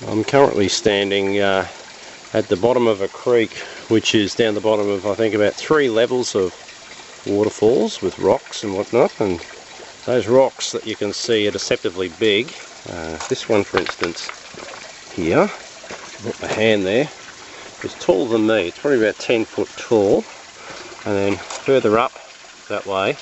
I'm currently standing at the bottom of a creek, which is down the bottom of, I think, about 3 levels of waterfalls with rocks and whatnot, and those rocks that you can see are deceptively big. This one, for instance, here, got my hand there, is taller than me. It's probably about 10 foot tall, and then further up that way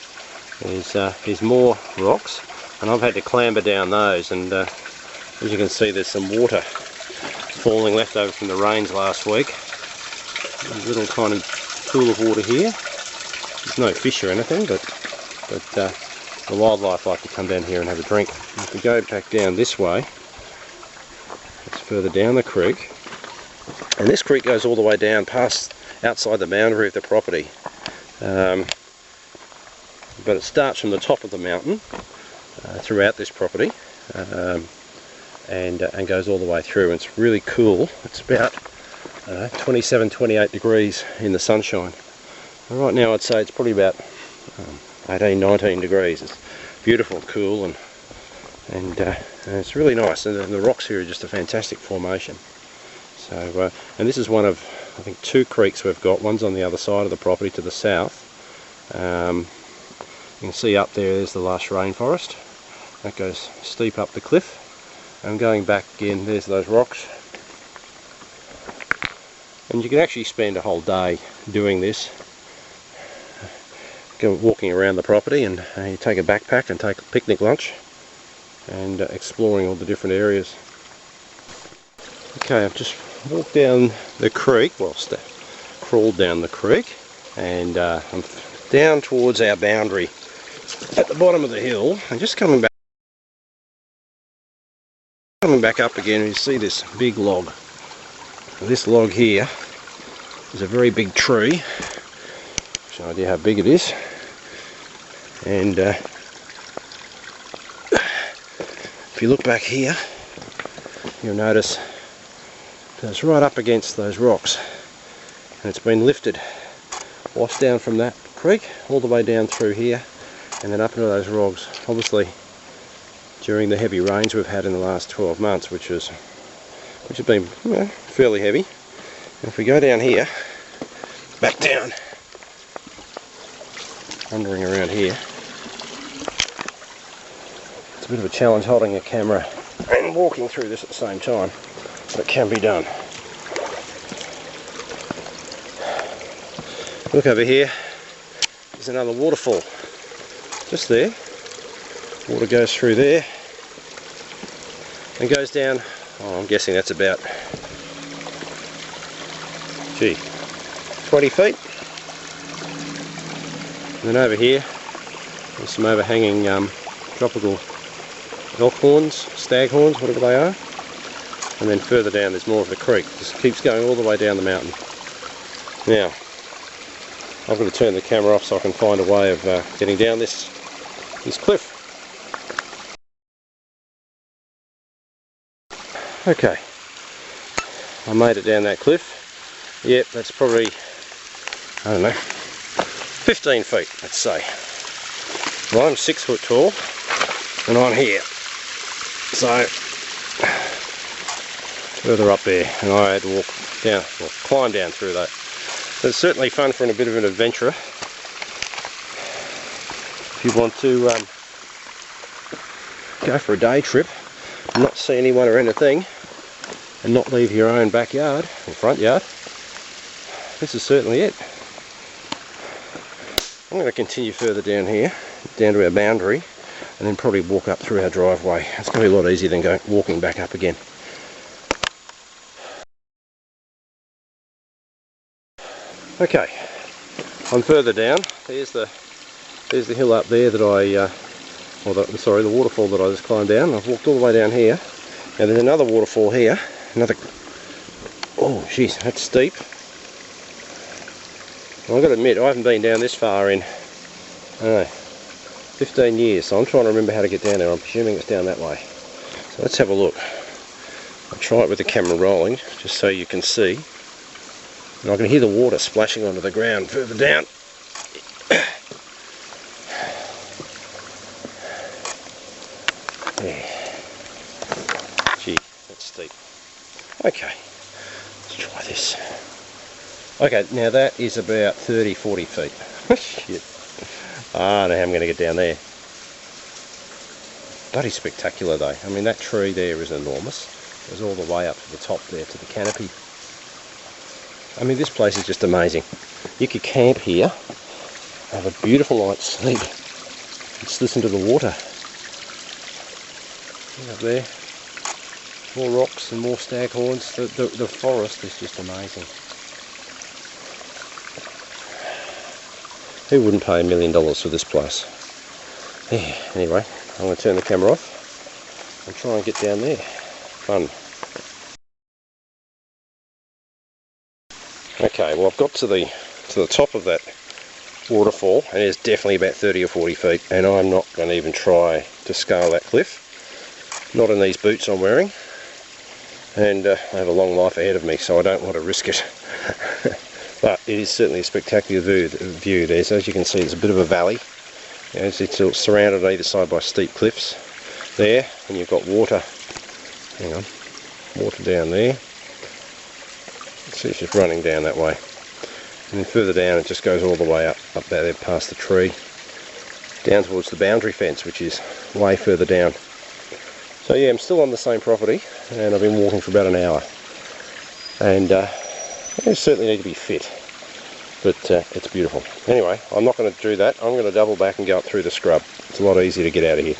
is more rocks, and I've had to clamber down those, and as you can see, there's some water falling left over from the rains last week. There's a little tiny pool of water here. There's no fish or anything, but the wildlife like to come down here and have a drink. If we go back down this way, it's further down the creek, and this creek goes all the way down past outside the boundary of the property. But it starts from the top of the mountain throughout this property. And goes all the way through, and it's really cool. It's about 27, 28 degrees in the sunshine. And right now I'd say it's probably about 18, 19 degrees. It's beautiful, cool, and it's really nice. And the rocks here are just a fantastic formation. So, and this is one of, I think, 2 creeks we've got. One's on the other side of the property to the south. You can see up there's the lush rainforest. That goes steep up the cliff. And going back again, there's those rocks, and you can actually spend a whole day doing this, walking around the property, and you take a backpack and take a picnic lunch and exploring all the different areas. Okay, I've just walked down the creek, well, crawled down the creek, and I'm down towards our boundary at the bottom of the hill, and just coming back up again, and you see this big log. And this log here is a very big tree. Just no idea how big it is. And if you look back here, you'll notice that it's right up against those rocks, and it's been lifted, washed down from that creek all the way down through here, and then up into those rocks. Obviously, during the heavy rains we've had in the last 12 months, which have been fairly heavy. And if we go down here, back down, wandering around here, it's a bit of a challenge holding a camera and walking through this at the same time, but it can be done. Look over here, there's another waterfall, just there. Water goes through there and goes down, I'm guessing that's about 20 feet. And then over here there's some overhanging tropical elk horns, stag horns, whatever they are. And then further down there's more of the creek. Just keeps going all the way down the mountain. Now, I've got to turn the camera off so I can find a way of getting down this cliff. Okay, I made it down that cliff. Yep, that's probably, I don't know, 15 feet, let's say. Well, I'm 6 foot tall, and I'm here. So, further up there, and I had to walk down, or climb down through that. So it's certainly fun for a bit of an adventurer. If you want to go for a day trip, and not see anyone or anything, and not leave your own backyard or front yard, this is certainly it. I'm going to continue further down here, down to our boundary, and then probably walk up through our driveway. It's going to be a lot easier than walking back up again. Okay, I'm further down. There's the hill up there that the waterfall that I just climbed down. I've walked all the way down here, and there's another waterfall here. Oh jeez, that's steep. Well, I've got to admit, I haven't been down this far in, I don't know, 15 years, so I'm trying to remember how to get down there. I'm presuming it's down that way. So let's have a look. I'll try it with the camera rolling, just so you can see. And I can hear the water splashing onto the ground further down. Yeah. Gee, that's steep. Okay, let's try this. Okay, now that is about 30-40 feet. Shit. I don't know how I'm going to get down there. Bloody spectacular though. I mean, that tree there is enormous. It goes all the way up to the top there, to the canopy. I mean, this place is just amazing. You could camp here, have a beautiful night's sleep, just listen to the water. Up there, more rocks and more staghorns. The forest is just amazing. Who wouldn't pay $1 million for this place? Yeah, anyway, I'm going to turn the camera off and try and get down there. Fun. Okay, well, I've got to the top of that waterfall, and it's definitely about 30 or 40 feet, and I'm not going to even try to scale that cliff. Not in these boots I'm wearing, and I have a long life ahead of me, so I don't want to risk it. But it is certainly a spectacular view. There's, as you can see, there's a bit of a valley. It's surrounded on either side by steep cliffs there, and you've got water. Hang on, water down there. See, it's just running down that way, and then further down it just goes all the way up there past the tree, down towards the boundary fence, which is way further down. So yeah, I'm still on the same property, and I've been walking for about an hour, and I certainly need to be fit, but it's beautiful. Anyway, I'm not going to do that. I'm going to double back and go up through the scrub. It's a lot easier to get out of here.